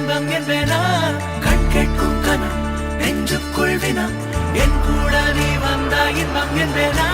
இன்பம் என்பேனா கண் கேட்கும் கனம் நெஞ்சுக்குள் வினம் என் கூட நீ வந்தா இன்பம் என்பேனா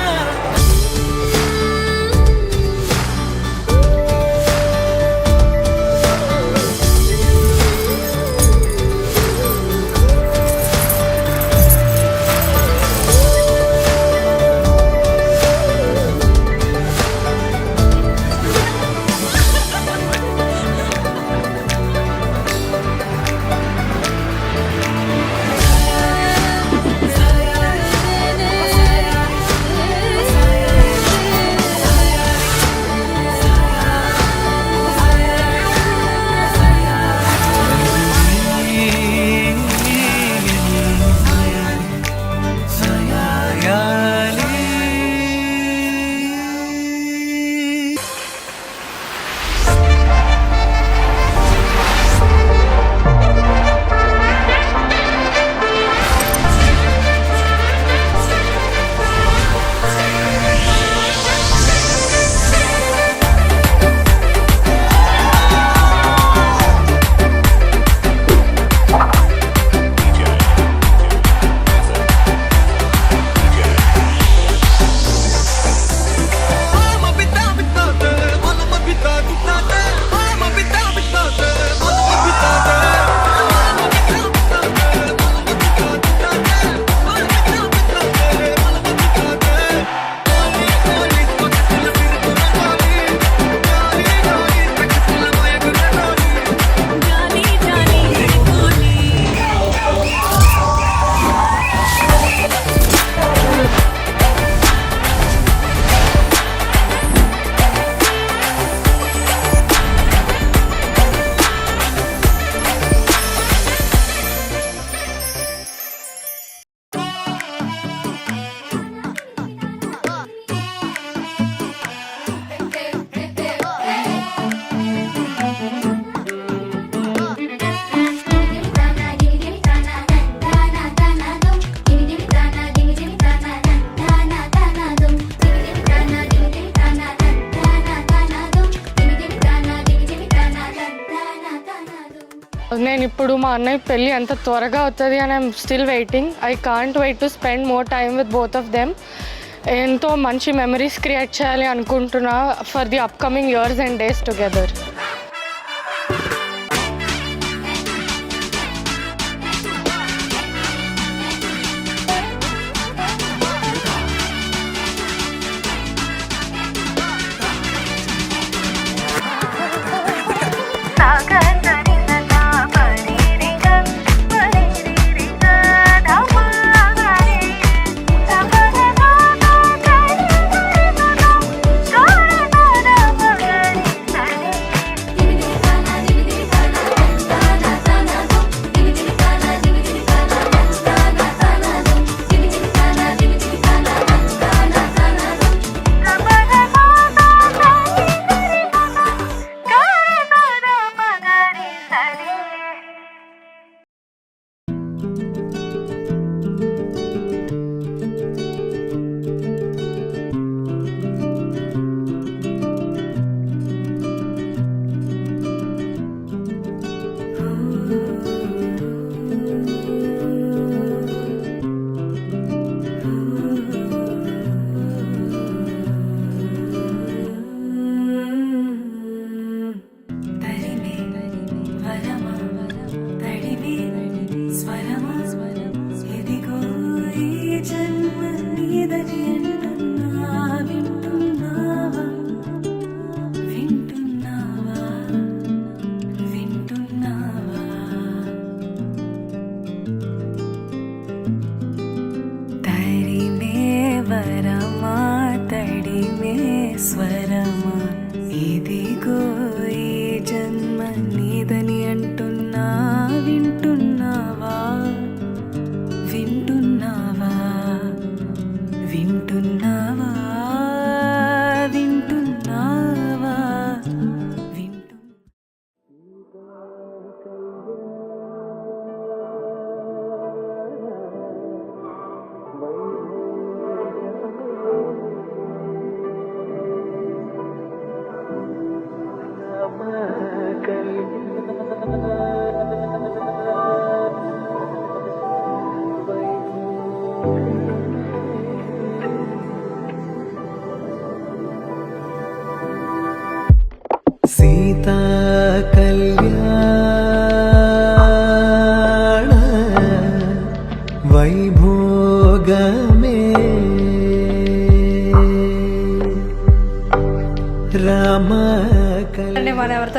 నేను ఇప్పుడు మా అన్నయ్య పెళ్ళి అంత త్వరగా అవుతుంది అని I'm still waiting. I can't wait to spend more time with both of them. ఎంతో మంచి మెమరీస్ క్రియేట్ చేయాలి అనుకుంటున్నా for the upcoming years and days together.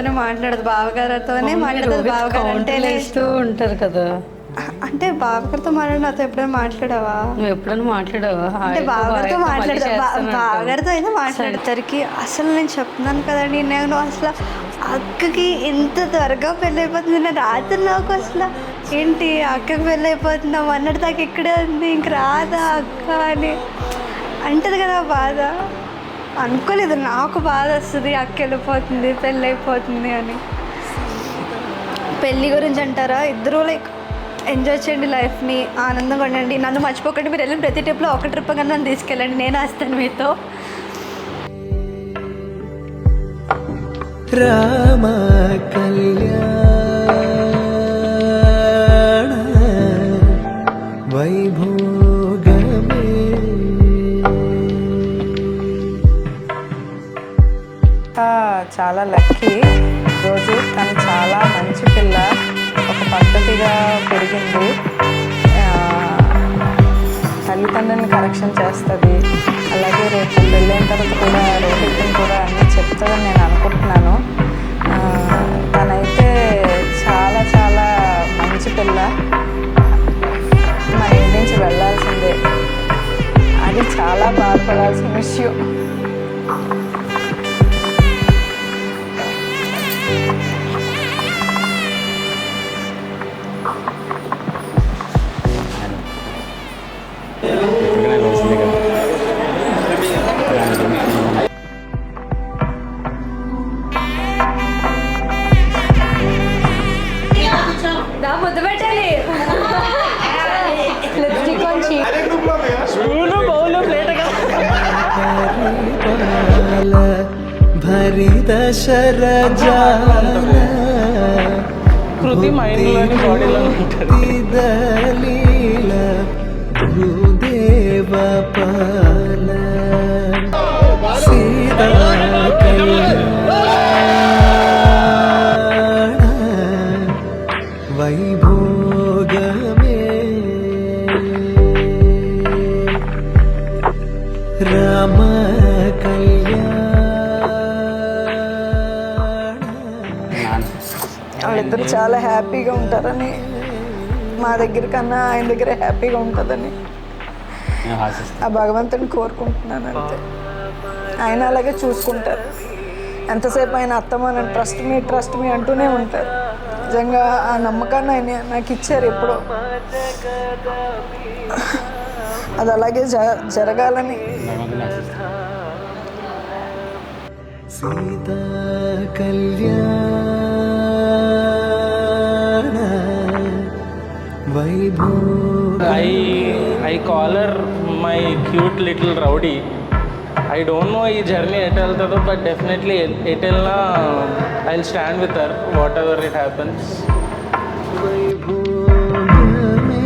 ఎవరితోనే మాట్లాడదు, బావగారితోనే మాట్లాడదు. బావగారు అంటేనే ఇస్తూ ఉంటారు కదా. అంటే బావగారితో మాట్లాడి నాతో ఎప్పుడైనా మాట్లాడావా? నువ్వు ఎప్పుడైనా మాట్లాడావా? అంటే బావగారితో మాట్లాడదా? బావగారితో అయితే మాట్లాడతారికి. అసలు నేను చెప్తున్నాను కదండి, నేను అసలు అక్కకి ఎంత త్వరగా పెళ్ళి అయిపోతుంది. నేను రాత్రి నాకు అసలు ఏంటి అక్కకి పెళ్ళి అయిపోతున్నాం అన్నట్టు దాకా ఇక్కడే ఉంది, ఇంక రాదా అక్క అని అంటది కదా. బాధ అనుకోలేదు, నాకు బాధ వస్తుంది అక్క వెళ్ళిపోతుంది పెళ్ళి అయిపోతుంది అని. పెళ్ళి గురించి అంటారా, ఇద్దరు లైక్ ఎంజాయ్ చేయండి లైఫ్ని, ఆనందంగా ఉండండి, నన్ను మర్చిపోకండి. మీరు వెళ్ళిన ప్రతి ట్రిప్లో ఒక ట్రిప్ కన్నా నన్ను తీసుకెళ్ళండి, నేను వస్తాను మీతో. రామ కళ్యాణ వైభోగమే. చాలా లక్కీ రోజు. తను చాలా మంచి పిల్ల, ఒక పద్ధతిగా పెరిగింది, తల్లిదండ్రులను కరెక్షన్ చేస్తుంది. అలాగే రేపు పెళ్ళైన తర్వాత కూడా రోహిత్ని కూడా అన్నీ చెప్తుందని నేను అనుకుంటున్నాను. తనైతే చాలా చాలా మంచి పిల్ల, మన ఇంటి నుంచి వెళ్ళాల్సిందే. అది చాలా బాధపడాల్సిన విషయం. ముద్దు పెట్టాలి. భరిత శరజాల కృతి మైండ్లోని బాడీలో దలీల భూదేవ పాల సీతా వైభోగమే. రామ వాళ్ళిద్దరు చాలా హ్యాపీగా ఉంటారని, మా దగ్గర కన్నా ఆయన దగ్గర హ్యాపీగా ఉంటుందని ఆ భగవంతుని కోరుకుంటున్నాను అంతే. ఆయన అలాగే చూసుకుంటారు. ఎంతసేపు ఆయన అత్తమ్మ ట్రస్ట్ మీ అంటూనే ఉంటారు. నిజంగా ఆ నమ్మకాన్ని ఆయన నాకు ఇచ్చారు ఎప్పుడో. అది అలాగే జరగాలని. సీతా కళ్యాణ వైభోగ. I call her my cute little rowdy. I don't know ఈ జర్నీ ఎటు వెళ్తుందో, బట్ డెఫినెట్లీ ఎటు వెళ్ళినా I'll stand with her whatever it happens. Vaibhogame.